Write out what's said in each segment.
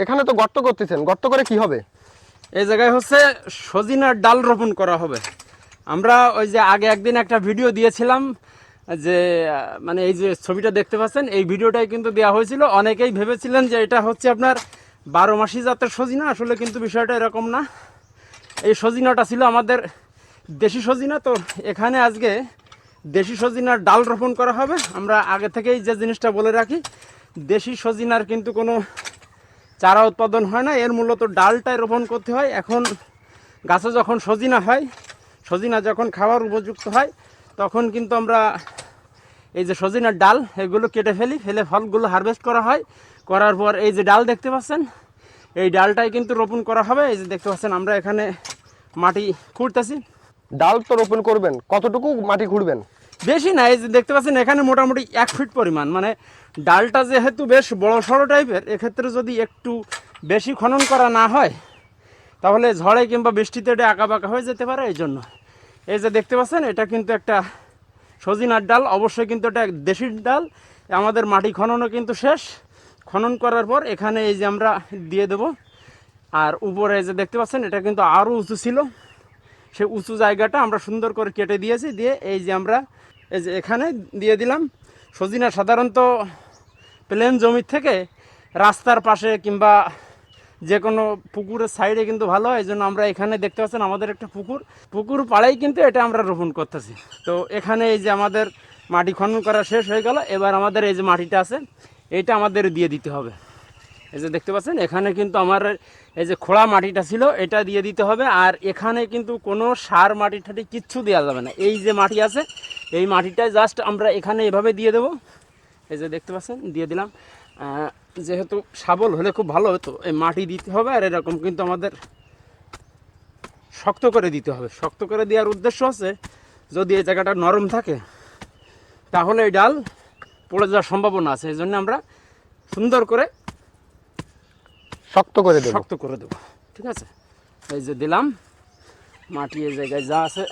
এখানে তো গর্ত করতেছেন, গর্ত করে কি হবে? এই জায়গায় হচ্ছে সজিনার ডাল রোপণ করা হবে। আমরা ওই যে আগে একদিন একটা ভিডিও দিয়েছিলাম, যে মানে এই যে ছবিটা দেখতে পাচ্ছেন, এই ভিডিওটাই কিন্তু দেওয়া হয়েছিল। অনেকেই ভেবেছিলেন যে এটা হচ্ছে আপনার 12 মাসি জাতের সজিনা, আসলে কিন্তু বিষয়টা এরকম না। এই সজিনাটা ছিল আমাদের দেশি সজিনা। তো এখানে আজকে দেশি সজিনার ডাল রোপণ করা হবে। আমরা আগে থেকেই যে জিনিসটা বলে রাখি, দেশি সজিনার কিন্তু কোনো চারা উৎপাদন হয় না, এর মূলত ডালটাই রোপণ করতে হয়। এখন গাছে যখন সজিনা হয়, সজিনা যখন খাওয়ার উপযুক্ত হয়, তখন কিন্তু আমরা এই যে সজিনার ডাল এগুলো কেটে ফেলে ফলগুলো হারভেস্ট করা হয়। করার পর এই যে ডাল দেখতে পাচ্ছেন, এই ডালটাই কিন্তু রোপণ করা হবে। এই যে দেখতে পাচ্ছেন আমরা এখানে মাটি খুঁড়তেছি। ডাল তো রোপণ করবেন, কতটুকু মাটি খুঁড়বেন? বেশি না, এই যে দেখতে পাচ্ছেন এখানে মোটামুটি 1 ফিট পরিমাণ, মানে ডালটা যেহেতু বেশ বড় সড়ো টাইপের, এক্ষেত্রে যদি একটু বেশি খনন করা না হয় তাহলে ঝড়ে কিংবা বৃষ্টিতে এটা আঁকা বাঁকা হয়ে যেতে পারে। এই জন্য এই যে দেখতে পাচ্ছেন এটা কিন্তু একটা সজিনার ডাল, অবশ্যই কিন্তু এটা দেশির ডাল। আমাদের মাটি খননও কিন্তু শেষ। খনন করার পর এখানে এই যে আমরা দিয়ে দেব। আর উপরে এই যে দেখতে পাচ্ছেন এটা কিন্তু আরও উঁচু ছিল, সেই উঁচু জায়গাটা আমরা সুন্দর করে কেটে দিয়েছি। দিয়ে এই যে আমরা এই যে এখানে দিয়ে দিলাম। সজিনা সাধারণত প্লেন জমির থেকে রাস্তার পাশে কিংবা যে কোনো পুকুরের সাইডে কিন্তু ভালো হয়। এই জন্য আমরা এখানে দেখতে পাচ্ছেন আমাদের একটা পুকুর পাড়েই কিন্তু এটা আমরা রোপণ করতেছি। তো এখানে এই যে আমাদের মাটি খনন করা শেষ হয়ে গেল। এবার আমাদের এই যে মাটিটা আছে এইটা আমাদের দিয়ে দিতে হবে। এই যে দেখতে পাচ্ছেন এখানে কিন্তু আমার এই যে খোঁড়া মাটিটা ছিল এটা দিয়ে দিতে হবে। আর এখানে কিন্তু কোনো সার মাটি ঠাটি কিচ্ছু দেওয়া যাবে না। এই যে মাটি আছে এই মাটিটাই জাস্ট আমরা এখানে এভাবে দিয়ে দেবো। এই যে দেখতে পাচ্ছেন দিয়ে দিলাম। যেহেতু শাবল হলে খুব ভালো হতো, এই মাটি দিতে হবে। আর এরকম কিন্তু আমাদের শক্ত করে দিতে হবে। শক্ত করে দেওয়ার উদ্দেশ্য হচ্ছে যদি এই জায়গাটা নরম থাকে তাহলে এই ডাল পড়ে যাওয়ার সম্ভাবনা আছে। এই জন্য আমরা সুন্দর করে শক্ত করে দেব। শক্ত করে দেবো, ঠিক আছে। এই যে দিলাম মাটি, এই জায়গায় যা আছে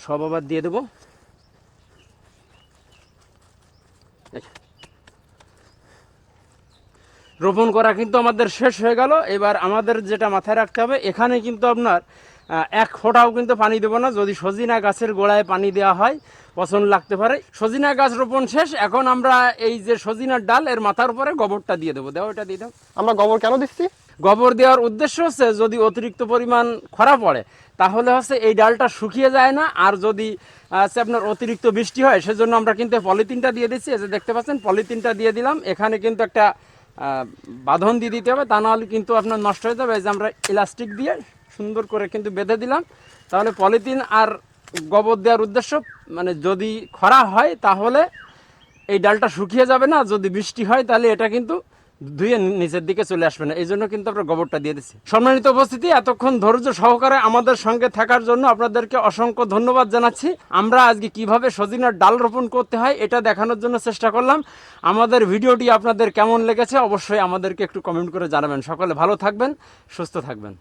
সব আবার দিয়ে দেবো। রোপণ করা কিন্তু আমাদের শেষ হয়ে গেল। এবার আমাদের যেটা মাথায় রাখতে হবে, এখানে কিন্তু আপনার 1 ফোঁটাও কিন্তু পানি দেবো না। যদি সজিনা গাছের গোড়ায় পানি দেওয়া হয় পচন লাগতে পারে। সজিনা গাছ রোপণ শেষ। এখন আমরা এই যে সজিনার ডাল এর মাথার উপরে গোবরটা দিয়ে দেবো। দেওয়া এটা দিয়ে দাও। আমরা গোবর কেন দিচ্ছি? গোবর দেওয়ার উদ্দেশ্য হচ্ছে যদি অতিরিক্ত পরিমাণ খরা পড়ে তাহলে হচ্ছে এই ডালটা শুকিয়ে যায় না। আর যদি আপনার অতিরিক্ত বৃষ্টি হয় সেজন্য আমরা কিন্তু পলিথিনটা দিয়ে দিচ্ছি। এই যে দেখতে পাচ্ছেন পলিথিনটা দিয়ে দিলাম। এখানে কিন্তু একটা বাঁধন দিয়ে দিতে হবে, তা নাহলে কিন্তু আপনার নষ্ট হয়ে যাবে। এই যে আমরা ইলাস্টিক দিয়ে সুন্দর করে কিন্তু বেঁধে দিলাম। তাহলে পলিথিন আর গোবর দেওয়ার উদ্দেশ্য মানে যদি খরা হয় তাহলে এই ডালটা শুকিয়ে যাবে না, যদি বৃষ্টি হয় তাহলে এটা কিন্তু ধুয়ে নিচের দিকে চলে আসবে না। এই জন্য কিন্তু আমরা গোবরটা দিয়ে দিচ্ছি। সম্মানিত উপস্থিতি, এতক্ষণ ধৈর্য সহকারে আমাদের সঙ্গে থাকার জন্য আপনাদেরকে অসংখ্য ধন্যবাদ জানাচ্ছি। আমরা আজকে কিভাবে সজিনার ডাল রোপণ করতে হয় এটা দেখানোর জন্য চেষ্টা করলাম। আমাদের ভিডিওটি আপনাদের কেমন লেগেছে অবশ্যই আমাদেরকে একটু কমেন্ট করে জানাবেন। সকলে ভালো থাকবেন, সুস্থ থাকবেন।